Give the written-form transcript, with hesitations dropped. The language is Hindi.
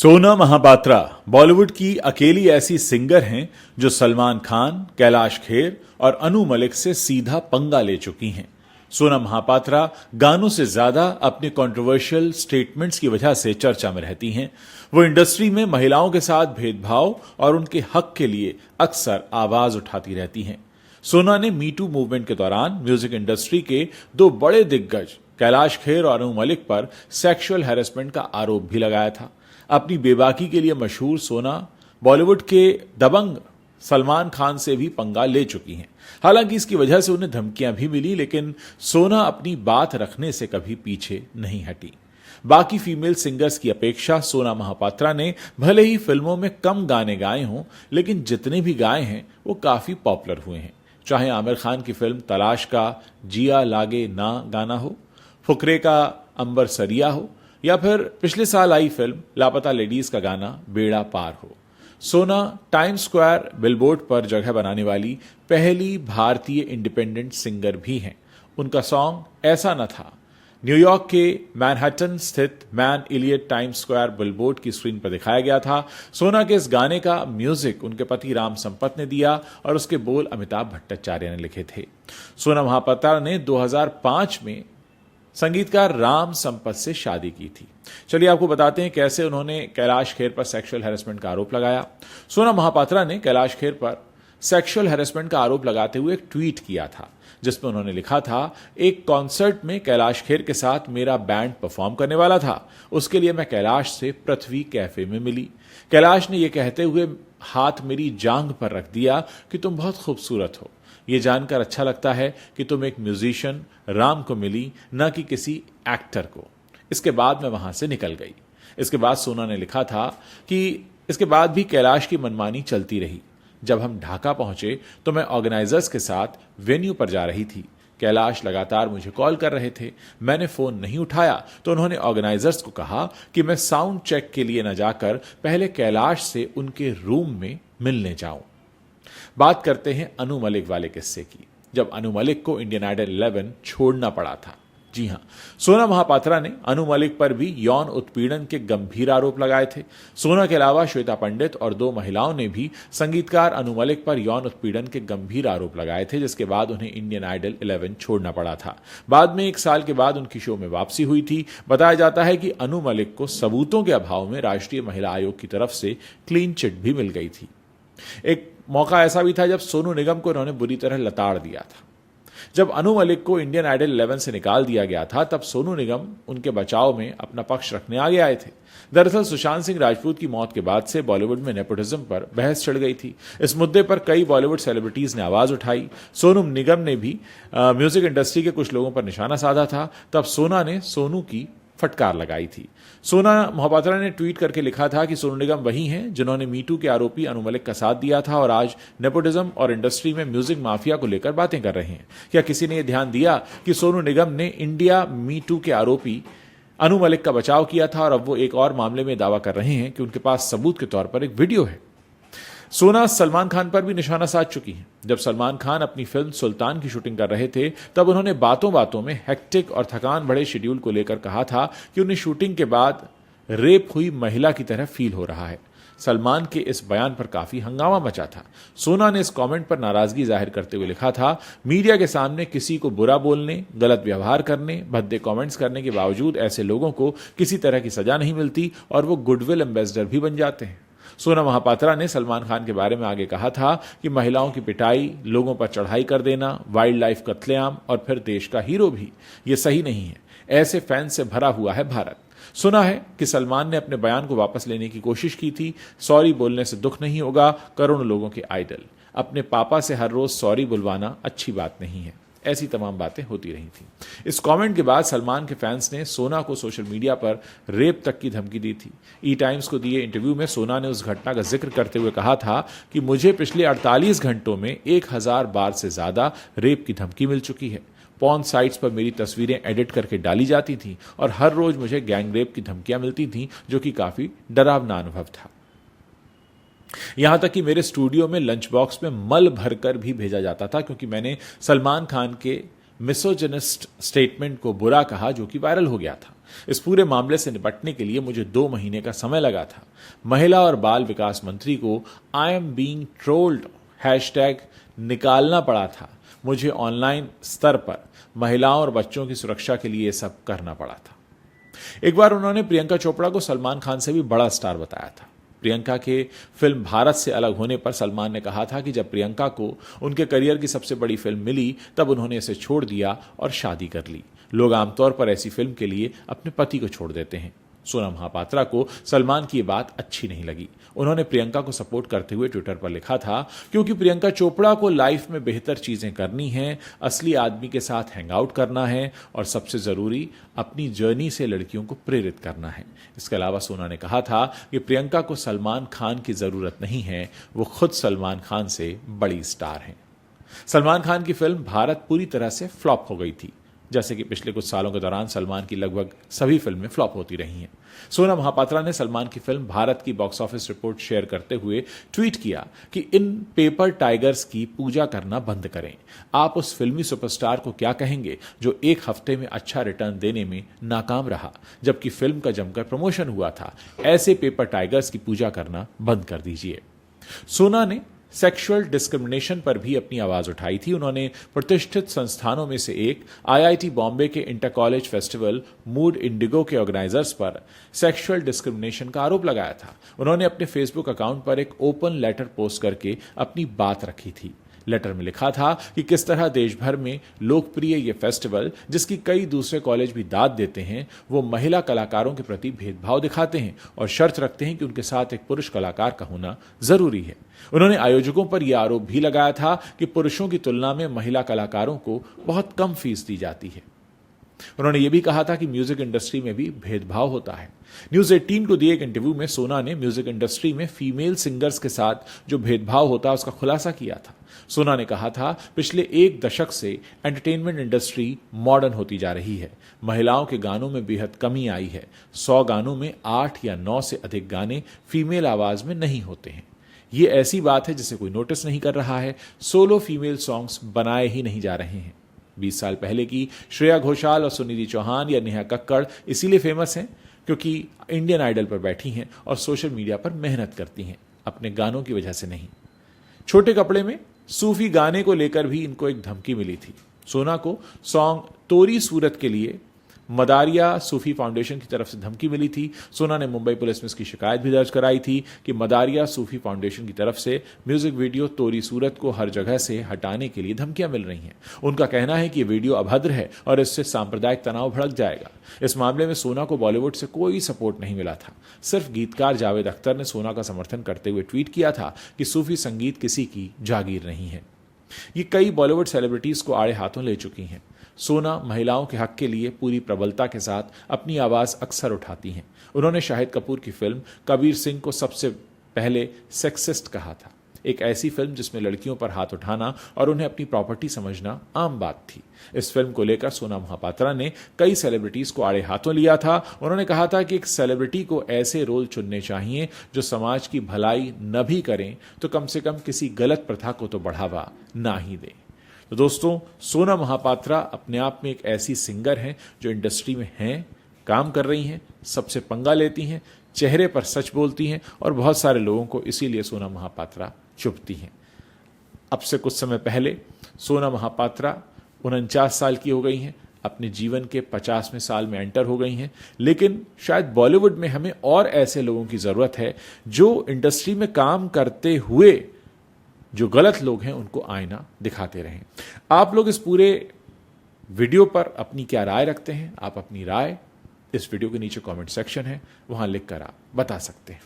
सोना महापात्रा बॉलीवुड की अकेली ऐसी सिंगर हैं जो सलमान खान, कैलाश खेर और अनु मलिक से सीधा पंगा ले चुकी हैं। सोना महापात्रा गानों से ज्यादा अपने कंट्रोवर्शियल स्टेटमेंट्स की वजह से चर्चा में रहती हैं। वो इंडस्ट्री में महिलाओं के साथ भेदभाव और उनके हक के लिए अक्सर आवाज उठाती रहती हैं। सोना ने मी टू मूवमेंट के दौरान म्यूजिक इंडस्ट्री के दो बड़े दिग्गज कैलाश खेर और अनु मलिक पर सेक्सुअल हैरेसमेंट का आरोप भी लगाया था। अपनी बेबाकी के लिए मशहूर सोना बॉलीवुड के दबंग सलमान खान से भी पंगा ले चुकी हैं। हालांकि इसकी वजह से उन्हें धमकियां भी मिली, लेकिन सोना अपनी बात रखने से कभी पीछे नहीं हटी। बाकी फीमेल सिंगर्स की अपेक्षा सोना महापात्रा ने भले ही फिल्मों में कम गाने गाए हों, लेकिन जितने भी गाए हैं वो काफी पॉपुलर हुए हैं। चाहे आमिर खान की फिल्म तलाश का जिया लागे ना गाना हो, फुकरे का अंबर सरिया हो, या फिर पिछले साल आई फिल्म लापता लेडीज का गाना बेड़ा पार हो। सोना टाइम्स स्क्वायर बिलबोर्ड पर जगह बनाने वाली पहली भारतीय इंडिपेंडेंट सिंगर भी हैं। उनका सॉन्ग ऐसा न था न्यूयॉर्क के मैनहट्टन स्थित मैन इलियट टाइम्स स्क्वायर बिलबोर्ड की स्क्रीन पर दिखाया गया था। सोना के इस गाने का म्यूजिक उनके पति राम संपत ने दिया और उसके बोल अमिताभ भट्टाचार्य ने लिखे थे। सोना महापात्रा ने 2005 में संगीतकार राम संपत से शादी की थी। चलिए आपको बताते हैं कैसे उन्होंने कैलाश खेर पर सेक्सुअल हैरेसमेंट का आरोप लगाया। सोना महापात्रा ने कैलाश खेर पर सेक्सुअल हैरेसमेंट का आरोप लगाते हुए एक ट्वीट किया था, जिसमें उन्होंने लिखा था, एक कॉन्सर्ट में कैलाश खेर के साथ मेरा बैंड परफॉर्म करने वाला था। उसके लिए मैं कैलाश से पृथ्वी कैफे में मिली। कैलाश ने यह कहते हुए हाथ मेरी जांघ पर रख दिया कि तुम बहुत खूबसूरत हो। ये जानकर अच्छा लगता है कि तुम एक म्यूजिशियन राम को मिली, न कि किसी एक्टर को। इसके बाद मैं वहां से निकल गई। इसके बाद सोना ने लिखा था कि इसके बाद भी कैलाश की मनमानी चलती रही। जब हम ढाका पहुंचे तो मैं ऑर्गेनाइजर्स के साथ वेन्यू पर जा रही थी। कैलाश लगातार मुझे कॉल कर रहे थे। मैंने फोन नहीं उठाया तो उन्होंने ऑर्गेनाइजर्स को कहा कि मैं साउंड चेक के लिए न जाकर पहले कैलाश से उनके रूम में मिलने जाऊं। बात करते हैं अनु मलिक वाले किस्से की, जब अनु मलिक को इंडियन आइडल 11 छोड़ना पड़ा था। जी हां, सोना महापात्रा ने अनु मलिक पर भी यौन उत्पीड़न के गंभीर आरोप लगाए थे। सोना के अलावा श्वेता पंडित और दो महिलाओं ने भी संगीतकार अनु मलिक पर यौन उत्पीड़न के गंभीर आरोप लगाए थे, जिसके बाद उन्हें इंडियन आइडल 11 छोड़ना पड़ा था। बाद में 1 साल के बाद उनकी शो में वापसी हुई थी। बताया जाता है कि अनु मलिक को सबूतों के अभाव में राष्ट्रीय महिला आयोग की तरफ से क्लीन चिट भी मिल गई थी। एक मौका ऐसा भी था जब सोनू निगम को उन्होंने बुरी तरह लताड़ दिया था। जब अनु मलिक को इंडियन आइडल 11 से निकाल दिया गया था, तब सोनू निगम उनके बचाव में अपना पक्ष रखने आगे आए थे। दरअसल सुशांत सिंह राजपूत की मौत के बाद से बॉलीवुड में नेपोटिज्म पर बहस छिड़ गई थी। इस मुद्दे पर कई बॉलीवुड सेलिब्रिटीज ने आवाज उठाई। सोनू निगम ने भी म्यूजिक इंडस्ट्री के कुछ लोगों पर निशाना साधा था। तब सोना ने सोनू की फटकार लगाई थी। सोना महापात्रा ने ट्वीट करके लिखा था कि सोनू निगम वही हैं जिन्होंने मीटू के आरोपी अनु मलिक का साथ दिया था और आज नेपोटिज्म और इंडस्ट्री में म्यूजिक माफिया को लेकर बातें कर रहे हैं। क्या किसी ने यह ध्यान दिया कि सोनू निगम ने इंडिया मीटू के आरोपी अनु मलिक का बचाव किया था और अब वो एक और मामले में दावा कर रहे हैं कि उनके पास सबूत के तौर पर एक वीडियो है। सोना सलमान खान पर भी निशाना साध चुकी हैं। जब सलमान खान अपनी फिल्म सुल्तान की शूटिंग कर रहे थे, तब उन्होंने बातों बातों में हेक्टिक और थकान भरे शेड्यूल को लेकर कहा था कि उन्हें शूटिंग के बाद रेप हुई महिला की तरह फील हो रहा है। सलमान के इस बयान पर काफी हंगामा मचा था। सोना ने इस कमेंट पर नाराजगी जाहिर करते हुए लिखा था, मीडिया के सामने किसी को बुरा बोलने, गलत व्यवहार करने, भद्दे कमेंट्स करने के बावजूद ऐसे लोगों को किसी तरह की सजा नहीं मिलती और वो गुडविल एम्बेसडर भी बन जाते हैं। सोना महापात्रा ने सलमान खान के बारे में आगे कहा था कि महिलाओं की पिटाई, लोगों पर चढ़ाई कर देना, वाइल्ड लाइफ कत्लेआम और फिर देश का हीरो भी, ये सही नहीं है। ऐसे फैंस से भरा हुआ है भारत। सुना है कि सलमान ने अपने बयान को वापस लेने की कोशिश की थी। सॉरी बोलने से दुख नहीं होगा, करोड़ों लोगों के आइडल। अपने पापा से हर रोज सॉरी बुलवाना अच्छी बात नहीं है। ऐसी तमाम बातें होती रही थी। इस कमेंट के बाद सलमान के फैंस ने सोना को सोशल मीडिया पर रेप तक की धमकी दी थी। ई टाइम्स को दिए इंटरव्यू में सोना ने उस घटना का जिक्र करते हुए कहा था कि मुझे पिछले 48 घंटों में 1000 बार से ज्यादा रेप की धमकी मिल चुकी है। पॉर्न साइट्स पर मेरी तस्वीरें एडिट करके डाली जाती थी और हर रोज मुझे गैंग रेप की धमकियां मिलती थीं, जो कि काफी डरावना अनुभव था। यहां तक कि मेरे स्टूडियो में लंच बॉक्स में मल भरकर भी भेजा जाता था, क्योंकि मैंने सलमान खान के मिसोजिनिस्ट स्टेटमेंट को बुरा कहा, जो कि वायरल हो गया था। इस पूरे मामले से निपटने के लिए मुझे 2 महीने का समय लगा था। महिला और बाल विकास मंत्री को I am being trolled hashtag निकालना पड़ा था। मुझे ऑनलाइन स्तर पर महिलाओं और बच्चों की सुरक्षा के लिए यह सब करना पड़ा था। एक बार उन्होंने प्रियंका चोपड़ा को सलमान खान से भी बड़ा स्टार बताया था। प्रियंका के फिल्म भारत से अलग होने पर सलमान ने कहा था कि जब प्रियंका को उनके करियर की सबसे बड़ी फिल्म मिली तब उन्होंने इसे छोड़ दिया और शादी कर ली। लोग आमतौर पर ऐसी फिल्म के लिए अपने पति को छोड़ देते हैं। सोनम महापात्रा को सलमान की ये बात अच्छी नहीं लगी। उन्होंने प्रियंका को सपोर्ट करते हुए ट्विटर पर लिखा था, क्योंकि प्रियंका चोपड़ा को लाइफ में बेहतर चीजें करनी हैं, असली आदमी के साथ हैंग आउट करना है और सबसे जरूरी अपनी जर्नी से लड़कियों को प्रेरित करना है। इसके अलावा सोना ने कहा था कि प्रियंका को सलमान खान की जरूरत नहीं है, वो खुद सलमान खान से बड़ी स्टार हैं। सलमान खान की फिल्म भारत पूरी तरह से फ्लॉप हो गई थी, जैसे कि पिछले कुछ सालों के दौरान सलमान की लगभग सभी फिल्में फ्लॉप होती रही हैं। सोनम महापात्रा ने सलमान की फिल्म भारत की बॉक्स ऑफिस रिपोर्ट शेयर करते हुए ट्वीट किया कि इन पेपर टाइगर्स की पूजा करना बंद करें। आप उस फिल्मी सुपरस्टार को क्या कहेंगे जो 1 हफ्ते में अच्छा रिटर्न देने में नाकाम रहा, जबकि फिल्म का जमकर प्रमोशन हुआ था। ऐसे पेपर टाइगर्स की पूजा करना बंद कर दीजिए। सोना ने सेक्सुअल डिस्क्रिमिनेशन पर भी अपनी आवाज उठाई थी। उन्होंने प्रतिष्ठित संस्थानों में से एक आईआईटी बॉम्बे के inter college festival mood Indigo के ऑर्गेनाइजर्स पर सेक्सुअल डिस्क्रिमिनेशन का आरोप लगाया था। उन्होंने अपने फेसबुक अकाउंट पर एक ओपन लेटर पोस्ट करके अपनी बात रखी थी। लेटर में लिखा था कि किस तरह देश भर में लोकप्रिय ये फेस्टिवल, जिसकी कई दूसरे कॉलेज भी दाद देते हैं, वो महिला कलाकारों के प्रति भेदभाव दिखाते हैं और शर्त रखते हैं कि उनके साथ एक पुरुष कलाकार का होना जरूरी है। उन्होंने आयोजकों पर यह आरोप भी लगाया था कि पुरुषों की तुलना में महिला कलाकारों को बहुत कम फीस दी जाती है। उन्होंने यह भी कहा था कि म्यूजिक इंडस्ट्री में भी भेदभाव होता है। न्यूज 18 को दिए एक इंटरव्यू में सोना ने म्यूजिक इंडस्ट्री में फीमेल सिंगर्स के साथ जो भेदभाव होता है उसका खुलासा किया था। सोना ने कहा था, पिछले 1 दशक से एंटरटेनमेंट इंडस्ट्री मॉडर्न होती जा रही है। महिलाओं के गानों में बेहद कमी आई है। 100 गानों में 8 या 9 से अधिक गाने फीमेल आवाज में नहीं होते हैं। ये ऐसी बात है जिसे कोई नोटिस नहीं कर रहा है। सोलो फीमेल सॉन्ग्स बनाए ही नहीं जा रहे हैं। 20 साल पहले की श्रेया घोषाल और सुनिधि चौहान या नेहा कक्कड़ इसीलिए फेमस हैं क्योंकि इंडियन आइडल पर बैठी हैं और सोशल मीडिया पर मेहनत करती हैं, अपने गानों की वजह से नहीं। छोटे कपड़े में सूफी गाने को लेकर भी इनको एक धमकी मिली थी। सोना को सॉन्ग तोरी सूरत के लिए मदारिया सूफी फाउंडेशन की तरफ से धमकी मिली थी। सोना ने मुंबई पुलिस में इसकी शिकायत भी दर्ज कराई थी कि मदारिया सूफी फाउंडेशन की तरफ से म्यूजिक वीडियो तोरी सूरत को हर जगह से हटाने के लिए धमकियां मिल रही हैं। उनका कहना है कि ये वीडियो अभद्र है और इससे सांप्रदायिक तनाव भड़क जाएगा। इस मामले में सोना को बॉलीवुड से कोई सपोर्ट नहीं मिला था। सिर्फ गीतकार जावेद अख्तर ने सोना का समर्थन करते हुए ट्वीट किया था कि सूफी संगीत किसी की जागीर नहीं है। ये कई बॉलीवुड सेलिब्रिटीज को आड़े हाथों ले चुकी हैं। सोना महिलाओं के हक के लिए पूरी प्रबलता के साथ अपनी आवाज अक्सर उठाती हैं। उन्होंने शाहिद कपूर की फिल्म कबीर सिंह को सबसे पहले सेक्सिस्ट कहा था, एक ऐसी फिल्म जिसमें लड़कियों पर हाथ उठाना और उन्हें अपनी प्रॉपर्टी समझना आम बात थी। इस फिल्म को लेकर सोना महापात्रा ने कई सेलिब्रिटीज को आड़े हाथों लिया था। उन्होंने कहा था कि एक सेलिब्रिटी को ऐसे रोल चुनने चाहिए जो समाज की भलाई न भी करें तो कम से कम किसी गलत प्रथा को तो बढ़ावा ना ही दें। तो दोस्तों, सोना महापात्रा अपने आप में एक ऐसी सिंगर हैं जो इंडस्ट्री में हैं, काम कर रही हैं, सबसे पंगा लेती हैं, चेहरे पर सच बोलती हैं और बहुत सारे लोगों को इसीलिए सोना महापात्रा चुभती हैं। अब से कुछ समय पहले सोना महापात्रा 49 साल की हो गई हैं, अपने जीवन के 50वें साल में एंटर हो गई हैं। लेकिन शायद बॉलीवुड में हमें और ऐसे लोगों की ज़रूरत है जो इंडस्ट्री में काम करते हुए जो गलत लोग हैं उनको आईना दिखाते रहें। आप लोग इस पूरे वीडियो पर अपनी क्या राय रखते हैं? आप अपनी राय इस वीडियो के नीचे कमेंट सेक्शन है, वहां लिखकर आप बता सकते हैं।